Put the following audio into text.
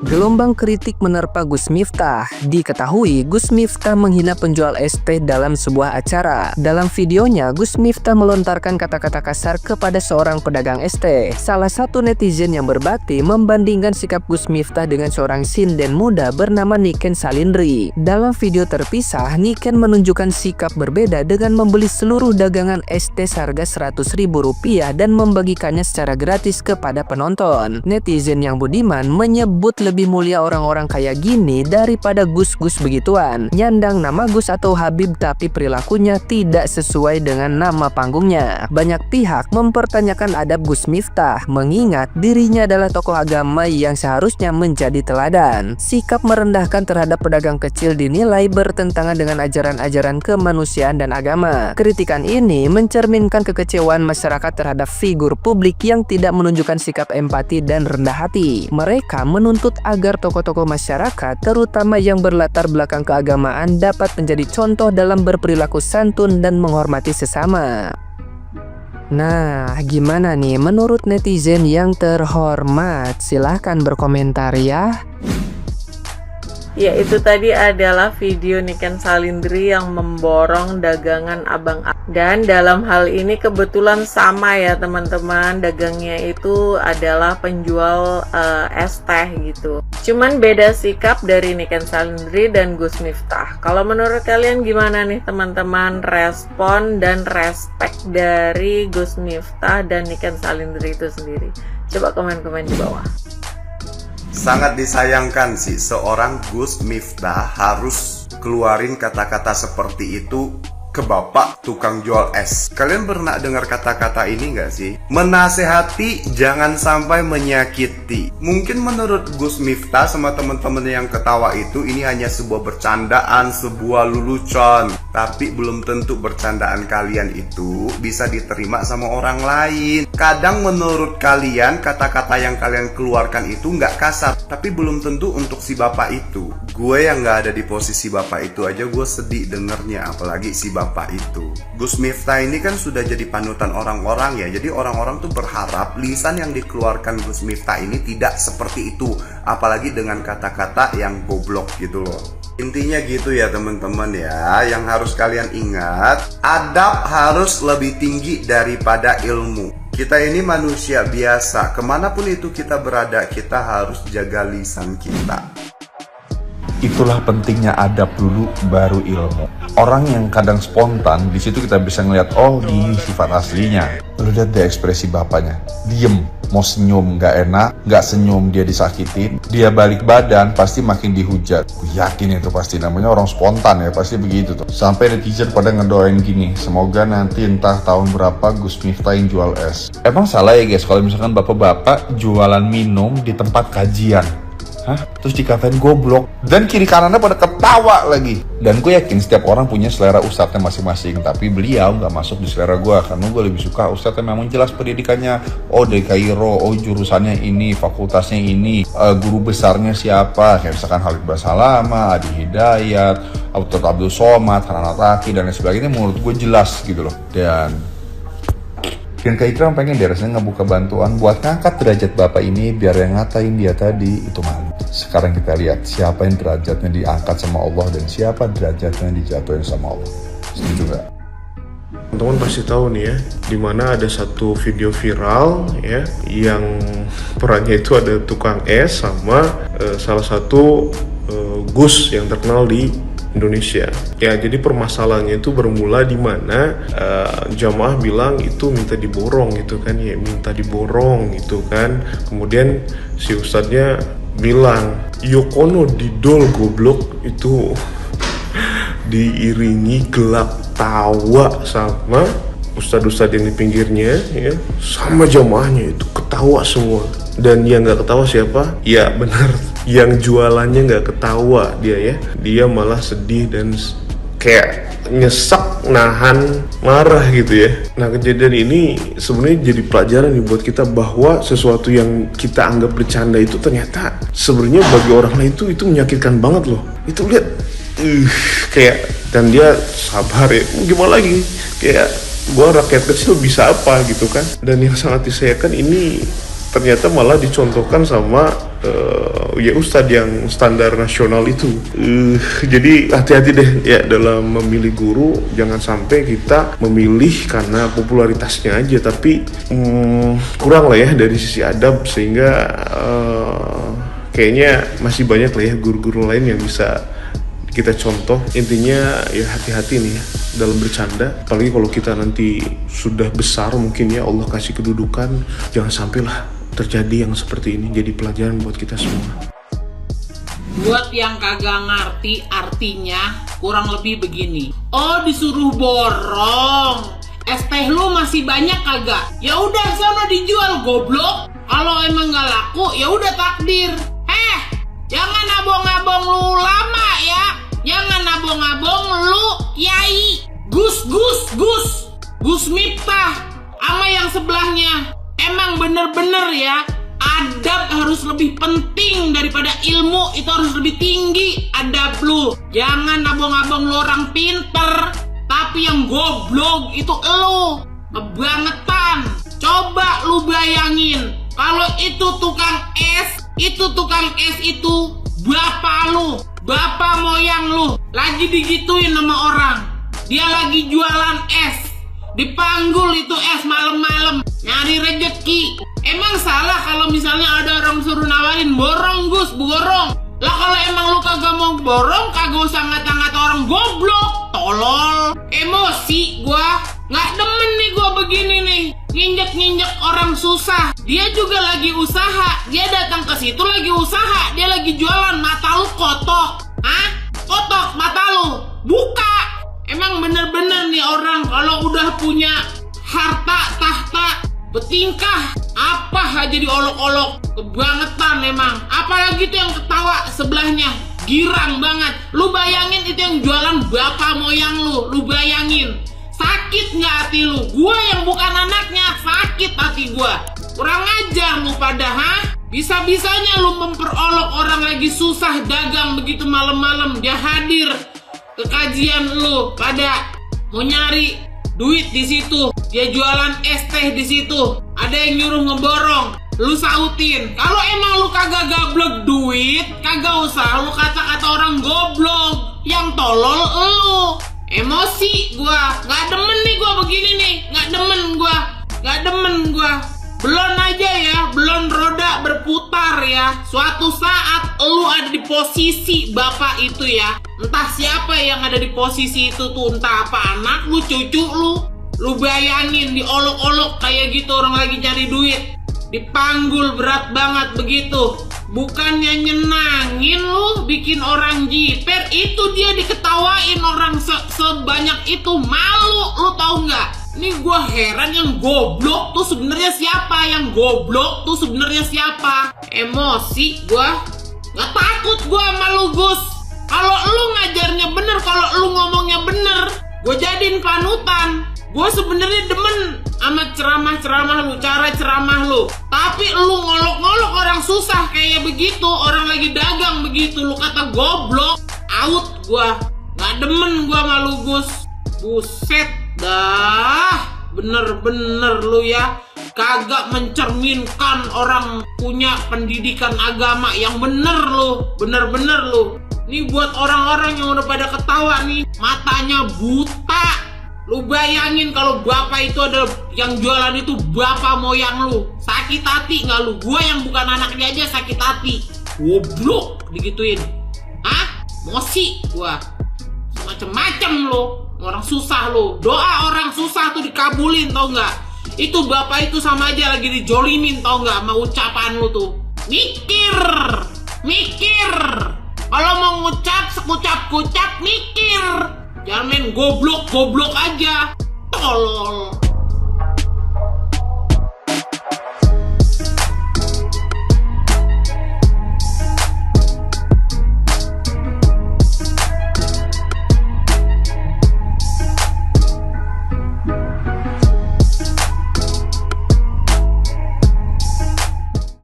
Gelombang kritik menerpa Gus Miftah. Diketahui Gus Miftah menghina penjual es teh dalam sebuah acara. Dalam videonya, Gus Miftah melontarkan kata-kata kasar kepada seorang pedagang es teh. Salah satu netizen yang berbakti membandingkan sikap Gus Miftah dengan seorang sinden muda bernama Niken Salindri. Dalam video terpisah, Niken menunjukkan sikap berbeda dengan membeli seluruh dagangan es teh seharga Rp100.000 dan membagikannya secara gratis kepada penonton. Netizen yang budiman menyebut lebih mulia orang-orang kayak gini daripada Gus-Gus begituan. Nyandang nama Gus atau Habib tapi perilakunya tidak sesuai dengan nama panggungnya. Banyak pihak mempertanyakan adab Gus Miftah, mengingat dirinya adalah tokoh agama yang seharusnya menjadi teladan. Sikap merendahkan terhadap pedagang kecil dinilai bertentangan dengan ajaran-ajaran kemanusiaan dan agama. Kritikan ini mencerminkan kekecewaan masyarakat terhadap figur publik yang tidak menunjukkan sikap empati dan rendah hati. Mereka menuntut agar tokoh-tokoh masyarakat, terutama yang berlatar belakang keagamaan, dapat menjadi contoh dalam berperilaku santun dan menghormati sesama. Nah, gimana nih menurut netizen yang terhormat? Silahkan berkomentar ya. Ya, itu tadi adalah video Niken Salindri yang memborong dagangan Abang A. Dan dalam hal ini kebetulan sama ya teman-teman, dagangnya itu adalah penjual es teh gitu. Cuman beda sikap dari Niken Salindri dan Gus Miftah. Kalau menurut kalian gimana nih teman-teman, respon dan respek dari Gus Miftah dan Niken Salindri itu sendiri? Coba komen-komen di bawah. Sangat disayangkan sih seorang Gus Miftah harus keluarin kata-kata seperti itu ke bapak tukang jual es. Kalian pernah dengar kata-kata ini nggak sih? Menasehati jangan sampai menyakiti. Mungkin menurut Gus Miftah sama teman-teman yang ketawa itu ini hanya sebuah bercandaan, sebuah lelucon. Tapi belum tentu bercandaan kalian itu bisa diterima sama orang lain. Kadang menurut kalian kata-kata yang kalian keluarkan itu nggak kasar, tapi belum tentu untuk si bapak itu. Gue yang nggak ada di posisi bapak itu aja gue sedih dengernya, apalagi si bapak itu. Gus Miftah ini kan sudah jadi panutan orang-orang ya. Jadi orang-orang tuh berharap lisan yang dikeluarkan Gus Miftah ini tidak seperti itu, apalagi dengan kata-kata yang goblok gitu loh. Intinya gitu ya teman-teman ya. Yang harus kalian ingat, adab harus lebih tinggi daripada ilmu. Kita ini manusia biasa, kemanapun itu kita berada, kita harus jaga lisan kita. Itulah pentingnya adab dulu baru ilmu. Orang yang kadang spontan, di situ kita bisa ngeliat, oh gini sifat aslinya. Lu lihat deh ekspresi bapaknya, diem, mau senyum nggak enak, nggak senyum dia disakitin, dia balik badan pasti makin dihujat. Gue yakin itu pasti namanya orang spontan ya, pasti begitu tuh. Sampai netizen pada ngedoain gini, semoga nanti entah tahun berapa Gus Miftah yang jual es. Emang salah ya guys kalau misalkan bapak-bapak jualan minum di tempat kajian? Hah? Terus dikatain goblok dan kiri kanannya pada ketawa lagi. Dan gue yakin setiap orang punya selera ustadznya masing-masing, tapi beliau nggak masuk di selera gue karena gue lebih suka ustadz yang memang jelas pendidikannya. Oh dari Kairo, oh jurusannya ini, fakultasnya ini, guru besarnya siapa, kayak misalkan Halid Basalama, Adi Hidayat, Abdul Somad, Hanan Ataki dan lain sebagainya. Menurut gue jelas gitu loh. Dan Kak Ikram pengen dia rasanya ngebuka bantuan buat ngangkat derajat bapak ini biar yang ngatain dia tadi itu malu. Sekarang kita lihat siapa yang derajatnya diangkat sama Allah dan siapa derajatnya dijatuhin sama Allah. Setuju gak? Teman-teman pasti tahu nih ya, dimana ada satu video viral ya, yang perannya itu ada tukang es sama salah satu Gus yang terkenal di Indonesia. Ya, jadi permasalahannya itu bermula di mana jamaah bilang itu minta diborong gitu kan ya, minta diborong gitu kan. Kemudian si ustadznya bilang, "Yokono didol goblok," itu diiringi gelak tawa sama ustadz-ustadz yang di pinggirnya ya, sama jamaahnya itu ketawa semua. Dan yang nggak ketawa siapa? Ya benar, yang jualannya nggak ketawa dia ya. Dia malah sedih dan kayak nyesek, nahan marah gitu ya. Nah kejadian ini sebenarnya jadi pelajaran nih buat kita bahwa sesuatu yang kita anggap bercanda itu ternyata sebenarnya bagi orang lain itu menyakitkan banget loh. Itu lihat, kayak, dan dia sabar ya. Gimana lagi? Kayak gua rakyat kecil bisa apa gitu kan. Dan yang sangat disayangkan ini ternyata malah dicontohkan sama ya ustadz yang standar nasional itu. Jadi hati-hati deh ya dalam memilih guru, jangan sampai kita memilih karena popularitasnya aja, tapi kurang lah ya dari sisi adab, sehingga kayaknya masih banyak lah ya guru-guru lain yang bisa kita contoh. Intinya ya hati-hati nih ya dalam bercanda, apalagi kalau kita nanti sudah besar mungkin ya Allah kasih kedudukan, jangan sampailah terjadi yang seperti ini, jadi pelajaran buat kita semua. Buat yang kagak ngerti artinya, kurang lebih begini. Oh, disuruh borong. Es teh lu masih banyak kagak? Ya udah sana dijual, goblok. Kalau emang nggak laku, ya udah takdir. Jangan abong-abong lu lama ya. Jangan abong-abong lu Kiai Gus Miftah sama yang sebelahnya. Emang bener-bener ya, adab harus lebih penting daripada ilmu, itu harus lebih tinggi adab lu. Jangan abong-abong lu orang pinter, tapi yang goblok itu elu. Kebangetan. Coba lu bayangin, kalau itu tukang es itu bapak lu, bapak moyang lu, lagi digituin sama orang. Dia lagi jualan es, dipanggul itu es malam-malam, nyari rejeki. Emang salah kalau misalnya ada orang suruh nawarin, borong Gus, borong. Lah kalau emang lu kagak mau borong, kagak usah ngata-ngata orang goblok, tolol. Emosi gua, nggak demen nih gua begini nih, nginjek-nginjek orang susah. Dia juga lagi usaha, dia datang ke situ lagi usaha, dia lagi jualan. Mata lu kotok, kotok mata lu, buka. Emang bener-bener nih orang kalau udah punya harta tahta, bertingkah apa aja diolok-olok, kebangetan emang. Apalagi tuh yang ketawa sebelahnya, girang banget. Lu bayangin itu yang jualan bapak moyang lu bayangin. Sakit nggak hati lu? Gua yang bukan anaknya, sakit hati gua. Kurang ajar lu pada, Bisa-bisanya lu memperolok orang lagi susah dagang begitu malam-malam. Dia hadir ke kajian lu pada mau nyari duit di situ. Dia jualan es teh di situ. Ada yang nyuruh ngeborong. Lu sautin. Kalau emang lu kagak gablek duit, kagak usah lu kata-kata orang goblok. Yang tolol lu. Emosi gua. Nggak demen nih gua begini nih. Nggak demen gua. Belum aja ya, belum roda berputar ya. Suatu saat lu ada di posisi bapak itu ya. Entah siapa yang ada di posisi itu tuh, entah apa anak lu, cucu lu. Lu bayangin diolok-olok kayak gitu orang lagi cari duit. Dipanggul berat banget begitu. Bukannya nyenangin lu, bikin orang jiper. Itu dia diketawain orang sebanyak itu. Malu, lu tau nggak? Ini gua heran, yang goblok tuh sebenarnya siapa? Yang goblok tuh sebenarnya siapa? Emosi gua. Nggak takut gua sama lu, Gus. Kalau lu ngajarnya bener, kalau lu ngomongnya bener, gua jadiin panutan. Gua sebenarnya demen sama ceramah-ceramah lu, cara ceramah lu. Tapi lu ngolok-ngolok orang susah kayak begitu, orang lagi dagang begitu, lu kata goblok, out gua. Nggak demen gua sama lu, Gus. Buset dah, bener-bener lu ya, kagak mencerminkan orang punya pendidikan agama yang bener lu, bener-bener lu. Nih buat orang-orang yang udah pada ketawa nih, matanya buta. Lu bayangin kalau bapak itu ada yang jualan itu bapak moyang lu, sakit hati nggak lu? Gua yang bukan anaknya aja sakit hati. Goblok digituin. Mosi gua. Macem-macem lu. Orang susah lu. Doa orang susah tuh dikabulin, tau nggak? Itu bapak itu sama aja lagi dijolimin, tau nggak, sama ucapan lu tuh. Mikir. Kalau mau ngucap sekucap-kucap, mikir. Jangan main goblok aja. Tolol.